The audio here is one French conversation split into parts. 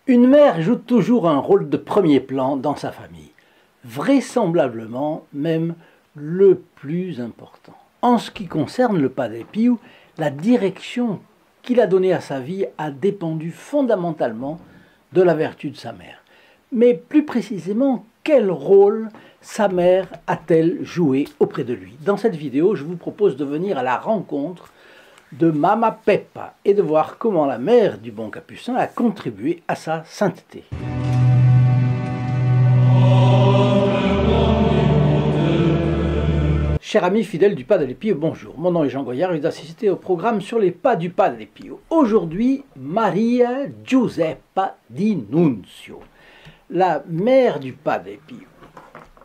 Une mère joue toujours un rôle de premier plan dans sa famille, vraisemblablement même le plus important. En ce qui concerne le Padre Pio, la direction qu'il a donnée à sa vie a dépendu fondamentalement de la vertu de sa mère. Mais plus précisément, quel rôle sa mère a-t-elle joué auprès de lui? Dans cette vidéo, je vous propose de venir à la rencontre de Mama Peppa et de voir comment la mère du bon Capucin a contribué à sa sainteté. Chers amis fidèles du Padre Pio, bonjour. Mon nom est Jean Goyard et vous assistez au programme sur les pas du Padre Pio. Aujourd'hui, Maria Giuseppa di Nunzio, la mère du Padre Pio.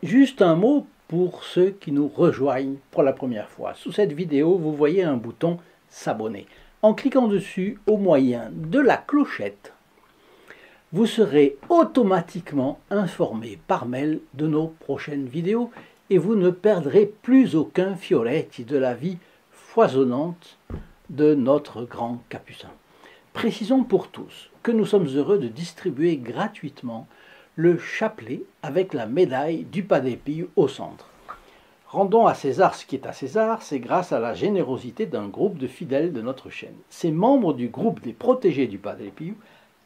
Juste un mot pour ceux qui nous rejoignent pour la première fois. Sous cette vidéo, vous voyez un bouton s'abonner. En cliquant dessus au moyen de la clochette, vous serez automatiquement informé par mail de nos prochaines vidéos et vous ne perdrez plus aucun fioretti de la vie foisonnante de notre grand Capucin. Précisons pour tous que nous sommes heureux de distribuer gratuitement le chapelet avec la médaille du Padre Pio au centre. Rendons à César ce qui est à César, c'est grâce à la générosité d'un groupe de fidèles de notre chaîne. Ces membres du groupe des protégés du Padre Pio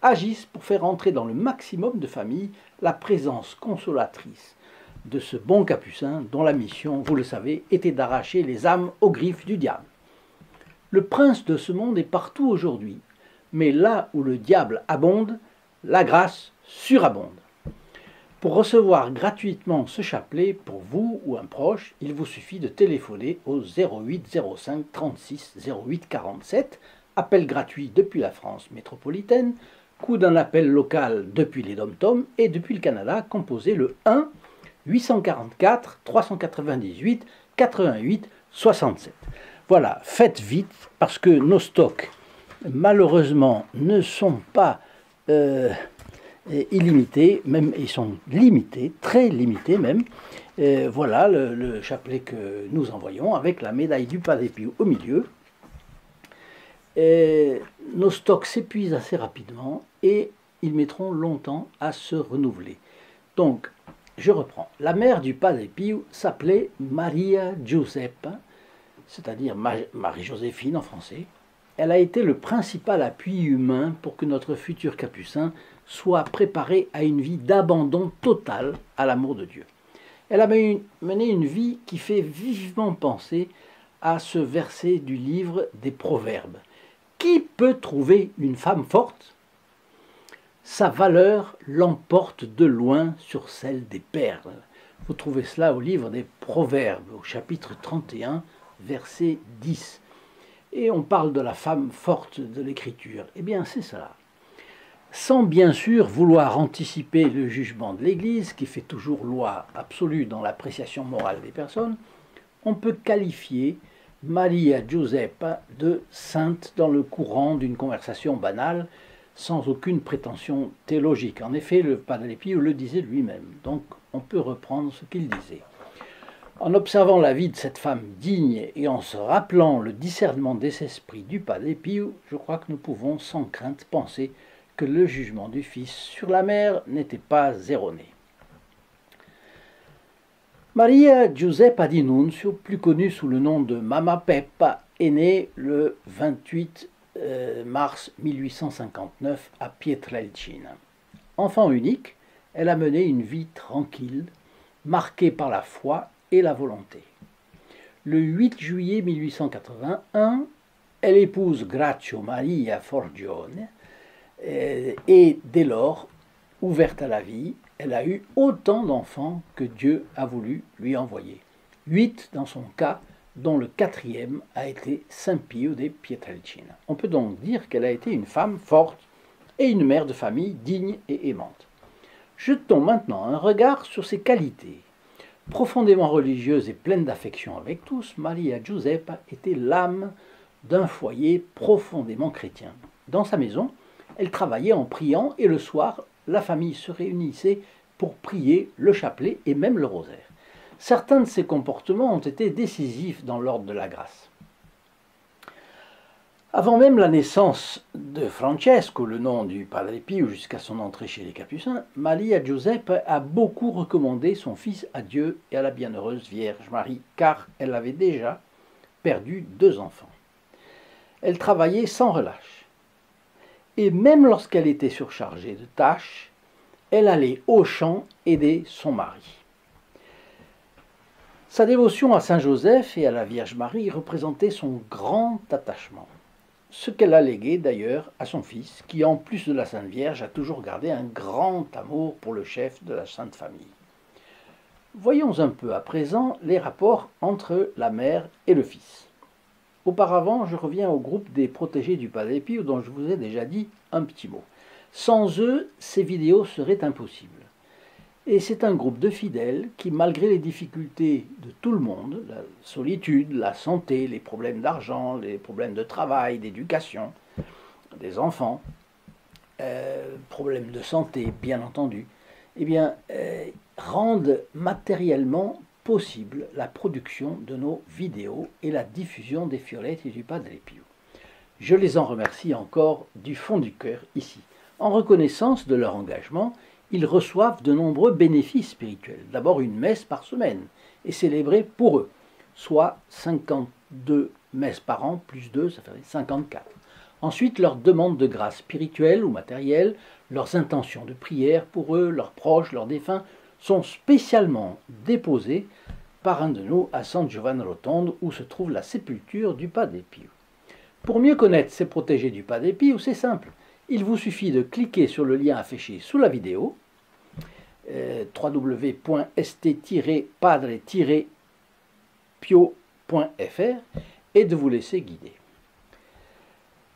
agissent pour faire entrer dans le maximum de familles la présence consolatrice de ce bon Capucin dont la mission, vous le savez, était d'arracher les âmes aux griffes du diable. Le prince de ce monde est partout aujourd'hui, mais là où le diable abonde, la grâce surabonde. Pour recevoir gratuitement ce chapelet pour vous ou un proche, il vous suffit de téléphoner au 08 05 36 08 47, appel gratuit depuis la France métropolitaine, coût d'un appel local depuis les Dom-Tom et depuis le Canada, composez le 1 844 398 88 67. Voilà, faites vite parce que nos stocks malheureusement ne sont pas illimités, même ils sont limités, très limités même. Voilà le chapelet que nous envoyons avec la médaille du Padre Pio au milieu. Nos stocks s'épuisent assez rapidement et ils mettront longtemps à se renouveler. Donc, je reprends. La mère du Padre Pio s'appelait Maria Giuseppa, c'est-à-dire Marie-Joséphine en français. Elle a été le principal appui humain pour que notre futur Capucin soit préparé à une vie d'abandon total à l'amour de Dieu. Elle a mené une vie qui fait vivement penser à ce verset du livre des Proverbes. Qui peut trouver une femme forte? Sa valeur l'emporte de loin sur celle des perles. Vous trouvez cela au livre des Proverbes, au chapitre 31, verset 10. Et on parle de la femme forte de l'Écriture. Eh bien, c'est cela. Sans bien sûr vouloir anticiper le jugement de l'Église, qui fait toujours loi absolue dans l'appréciation morale des personnes, on peut qualifier Maria Giuseppa de sainte dans le courant d'une conversation banale, sans aucune prétention théologique. En effet, le Padre Pio le disait lui-même, donc on peut reprendre ce qu'il disait. En observant la vie de cette femme digne et en se rappelant le discernement des esprits du Padre Pio, je crois que nous pouvons sans crainte penser que le jugement du Fils sur la mère n'était pas erroné. Maria Giuseppa di Nunzio, plus connue sous le nom de Mama Peppa, est née le 28 mars 1859 à Pietrelcina. Enfant unique, elle a mené une vie tranquille, marquée par la foi et la volonté. Le 8 juillet 1881, elle épouse Grazio Maria Forgione et dès lors, ouverte à la vie, elle a eu autant d'enfants que Dieu a voulu lui envoyer. 8 dans son cas, dont le 4e a été Saint Pio de Pietrelcina. On peut donc dire qu'elle a été une femme forte et une mère de famille digne et aimante. Jetons maintenant un regard sur ses qualités. Profondément religieuse et pleine d'affection avec tous, Maria Giuseppa était l'âme d'un foyer profondément chrétien. Dans sa maison, elle travaillait en priant et le soir, la famille se réunissait pour prier le chapelet et même le rosaire. Certains de ses comportements ont été décisifs dans l'ordre de la grâce. Avant même la naissance de Francesco, le nom du Padre Pio, jusqu'à son entrée chez les Capucins, Maria Giuseppe a beaucoup recommandé son fils à Dieu et à la bienheureuse Vierge Marie, car elle avait déjà perdu 2 enfants. Elle travaillait sans relâche. Et même lorsqu'elle était surchargée de tâches, elle allait au champ aider son mari. Sa dévotion à Saint Joseph et à la Vierge Marie représentait son grand attachement. Ce qu'elle a légué d'ailleurs à son fils, qui en plus de la Sainte Vierge a toujours gardé un grand amour pour le chef de la Sainte Famille. Voyons un peu à présent les rapports entre la mère et le fils. Auparavant, je reviens au groupe des protégés du Padre Pio dont je vous ai déjà dit un petit mot. Sans eux, ces vidéos seraient impossibles. Et c'est un groupe de fidèles qui, malgré les difficultés de tout le monde, la solitude, la santé, les problèmes d'argent, les problèmes de travail, d'éducation, des enfants, problèmes de santé, bien entendu, eh bien, rendent matériellement possible la production de nos vidéos et la diffusion des fiolettes et du Padre Pio. Je les en remercie encore du fond du cœur ici. En reconnaissance de leur engagement, ils reçoivent de nombreux bénéfices spirituels. D'abord une messe par semaine, et célébrée pour eux, soit 52 messes par an, plus 2, ça fait 54. Ensuite, leurs demandes de grâce spirituelle ou matérielle, leurs intentions de prière pour eux, leurs proches, leurs défunts, sont spécialement déposées par un de nous à San Giovanni Rotondo, où se trouve la sépulture du Padre Pio. Pour mieux connaître ces protégés du Padre Pio, c'est simple. Il vous suffit de cliquer sur le lien affiché sous la vidéo, www.st-padre-pio.fr, et de vous laisser guider.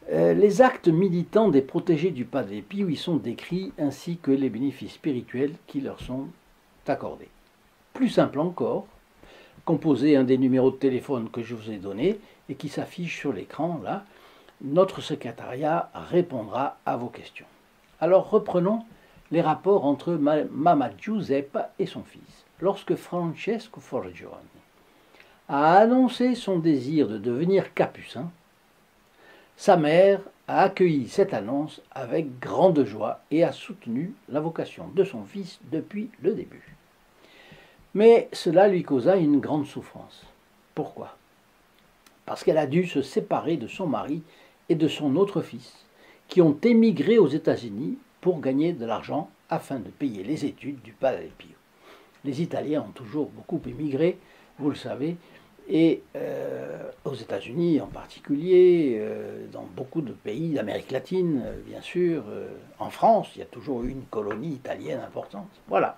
Les actes militants des protégés du Padre Pio y sont décrits, ainsi que les bénéfices spirituels qui leur sont accordés. Plus simple encore, composez un des numéros de téléphone que je vous ai donnés et qui s'affiche sur l'écran là. Notre secrétariat répondra à vos questions. Alors reprenons les rapports entre Mama Giuseppe et son fils. Lorsque Francesco Forgione a annoncé son désir de devenir capucin, sa mère a accueilli cette annonce avec grande joie et a soutenu la vocation de son fils depuis le début. Mais cela lui causa une grande souffrance. Pourquoi? Parce qu'elle a dû se séparer de son mari et de son autre fils, qui ont émigré aux États-Unis pour gagner de l'argent afin de payer les études du Padre Pio. Les Italiens ont toujours beaucoup émigré, vous le savez, et aux États-Unis en particulier, dans beaucoup de pays d'Amérique latine, bien sûr, en France, il y a toujours eu une colonie italienne importante. Voilà.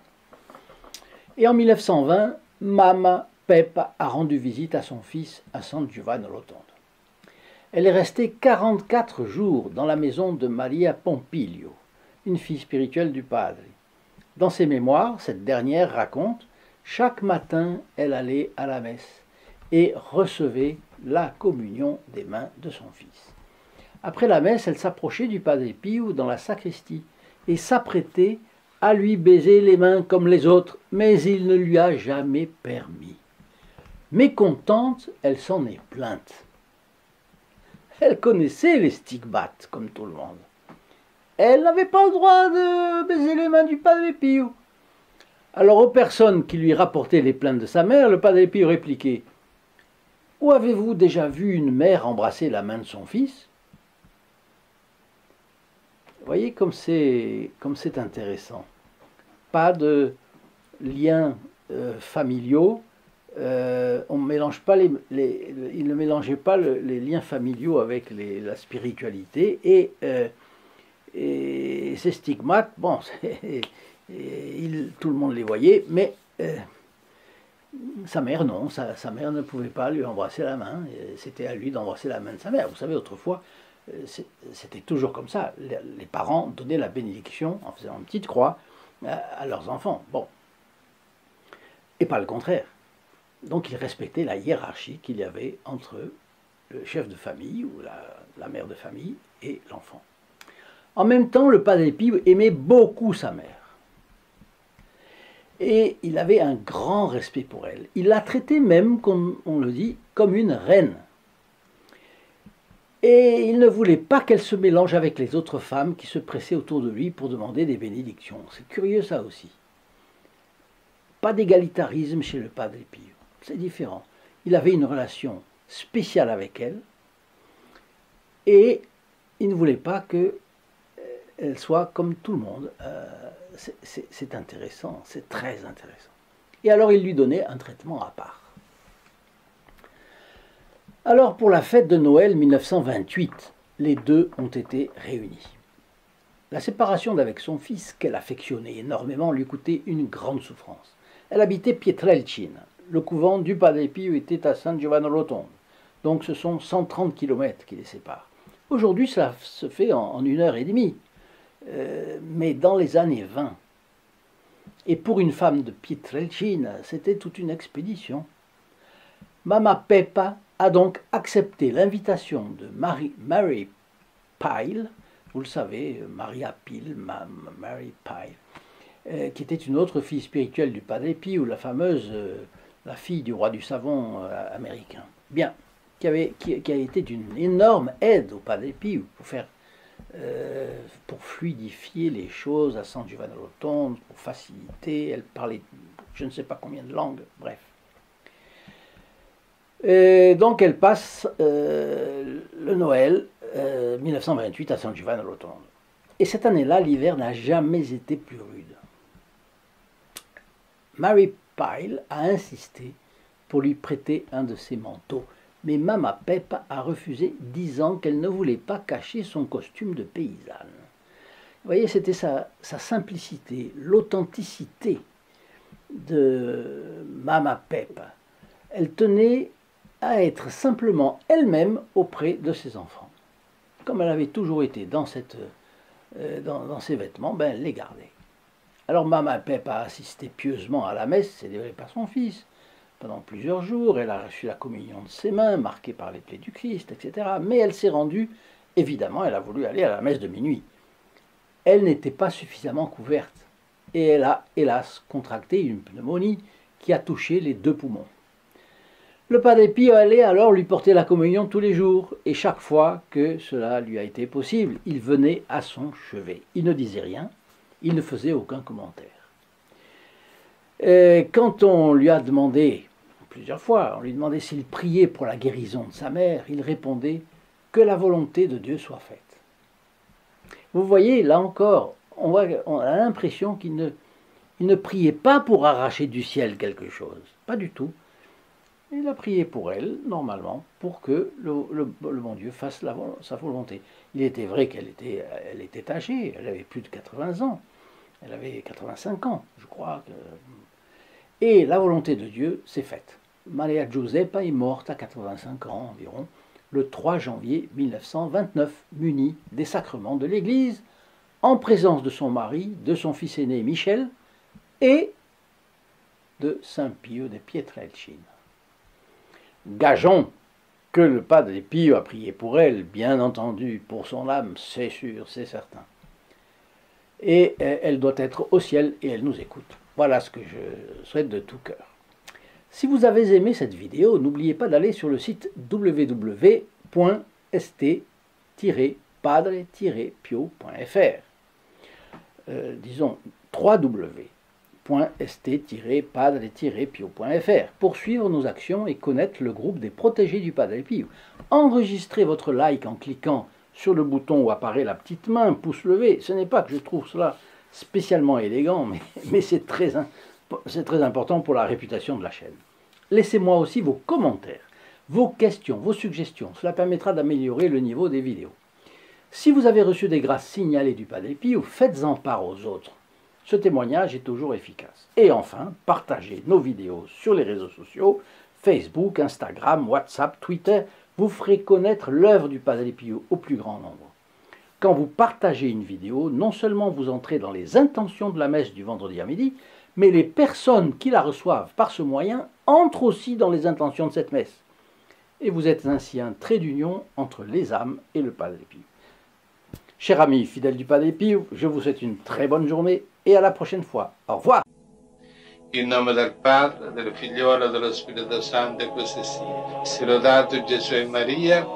Et en 1920, Mama Peppa a rendu visite à son fils à San Giovanni Rotondo. Elle est restée 44 jours dans la maison de Maria Pompilio, une fille spirituelle du Padre. Dans ses mémoires, cette dernière raconte « Chaque matin, elle allait à la messe et recevait la communion des mains de son fils. Après la messe, elle s'approchait du Padre Pio dans la sacristie et s'apprêtait à lui baiser les mains comme les autres, mais il ne lui a jamais permis. Mécontente, elle s'en est plainte. Elle connaissait les stigmates, comme tout le monde. Elle n'avait pas le droit de baiser les mains du Padre Pio. Alors aux personnes qui lui rapportaient les plaintes de sa mère, le Padre Pio répliquait « Où avez-vous déjà vu une mère embrasser la main de son fils ?» Vous voyez comme c'est intéressant. Pas de liens familiaux. On mélange pas il ne mélangeait pas les liens familiaux avec la spiritualité et ces stigmates, bon, tout le monde les voyait, mais sa mère non, sa mère ne pouvait pas lui embrasser la main, c'était à lui d'embrasser la main de sa mère. Vous savez, autrefois, c'était toujours comme ça, les parents donnaient la bénédiction en faisant une petite croix à leurs enfants, bon, et pas le contraire. Donc ils respectaient la hiérarchie qu'il y avait entre le chef de famille ou la mère de famille et l'enfant. En même temps, le Padre Pio aimait beaucoup sa mère. Et il avait un grand respect pour elle. Il la traitait même, comme on le dit, comme une reine. Et il ne voulait pas qu'elle se mélange avec les autres femmes qui se pressaient autour de lui pour demander des bénédictions. C'est curieux ça aussi. Pas d'égalitarisme chez le Padre Pio. C'est différent. Il avait une relation spéciale avec elle et il ne voulait pas qu'elle soit comme tout le monde. C'est intéressant, c'est très intéressant. Et alors il lui donnait un traitement à part. Alors pour la fête de Noël 1928, les deux ont été réunis. La séparation d'avec son fils, qu'elle affectionnait énormément, lui coûtait une grande souffrance. Elle habitait Pietrelcina. Le couvent du Padre Pio était à San Giovanni Rotondo. Donc ce sont 130 km qui les séparent. Aujourd'hui, ça se fait en 1h30. Mais dans les années 20, et pour une femme de Pietrelcina, c'était toute une expédition. Mama Pepa a donc accepté l'invitation de Mary Pyle, vous le savez, Maria Pyle, Mary Pyle, qui était une autre fille spirituelle du Padre Pio, la fameuse, la fille du roi du savon américain. Bien, qui a été d'une énorme aide au Padre Pio pour fluidifier les choses à San Giovanni Rotondo, pour faciliter. Elle parlait je ne sais pas combien de langues, bref. Et donc elle passe le Noël 1928 à San Giovanni Rotondo. Et cette année-là, l'hiver n'a jamais été plus rude. Mary Pyle a insisté pour lui prêter un de ses manteaux, mais Mama Pepa a refusé, disant qu'elle ne voulait pas cacher son costume de paysanne. Vous voyez, c'était sa simplicité, l'authenticité de Mama Pepa. Elle tenait à être simplement elle-même auprès de ses enfants. Comme elle avait toujours été dans ses vêtements, ben elle les gardait. Alors Mama Pepa a assisté pieusement à la messe célébrée par son fils. Pendant plusieurs jours, elle a reçu la communion de ses mains, marquée par les plaies du Christ, etc. Mais elle s'est rendue, évidemment, elle a voulu aller à la messe de minuit. Elle n'était pas suffisamment couverte et elle a, hélas, contracté une pneumonie qui a touché les 2 poumons. Le Padre Pio allait alors lui porter la communion tous les jours, et chaque fois que cela lui a été possible, il venait à son chevet. Il ne disait rien, il ne faisait aucun commentaire. Et quand on lui a demandé, plusieurs fois, on lui demandait s'il priait pour la guérison de sa mère, il répondait que la volonté de Dieu soit faite. Vous voyez, là encore, on a l'impression qu'il ne priait pas pour arracher du ciel quelque chose, pas du tout. Il a prié pour elle, normalement, pour que le bon Dieu fasse sa volonté. Il était vrai qu'elle était âgée, elle avait plus de 80 ans, elle avait 85 ans, je crois. Et la volonté de Dieu s'est faite. Maria Giuseppa est morte à 85 ans environ, le 3 janvier 1929, munie des sacrements de l'Église, en présence de son mari, de son fils aîné Michel et de Saint Pio de Pietrelcina. Gageons que le Padre Pio a prié pour elle, bien entendu, pour son âme, c'est sûr, c'est certain. Et elle doit être au ciel et elle nous écoute. Voilà ce que je souhaite de tout cœur. Si vous avez aimé cette vidéo, n'oubliez pas d'aller sur le site www.st-padre-pio.fr. Disons www.st-padre-pio.fr pour suivre nos actions et connaître le groupe des protégés du Padre Pio. Enregistrez votre like en cliquant sur le bouton où apparaît la petite main, pouce levé. Ce n'est pas que je trouve cela spécialement élégant, mais c'est très important pour la réputation de la chaîne. Laissez-moi aussi vos commentaires, vos questions, vos suggestions. Cela permettra d'améliorer le niveau des vidéos. Si vous avez reçu des grâces signalées du Padre Pio, faites-en part aux autres. Ce témoignage est toujours efficace. Et enfin, partagez nos vidéos sur les réseaux sociaux, Facebook, Instagram, WhatsApp, Twitter. Vous ferez connaître l'œuvre du Padre Pio au plus grand nombre. Quand vous partagez une vidéo, non seulement vous entrez dans les intentions de la messe du vendredi à midi, mais les personnes qui la reçoivent par ce moyen entrent aussi dans les intentions de cette messe. Et vous êtes ainsi un trait d'union entre les âmes et le Padre Pio. Chers amis fidèles du Padre Pio, je vous souhaite une très bonne journée et à la prochaine fois. Au revoir. In nome del Padre, del Figliolo e dello Spirito Santo, e così sia. Sia lodato Gesù e Maria.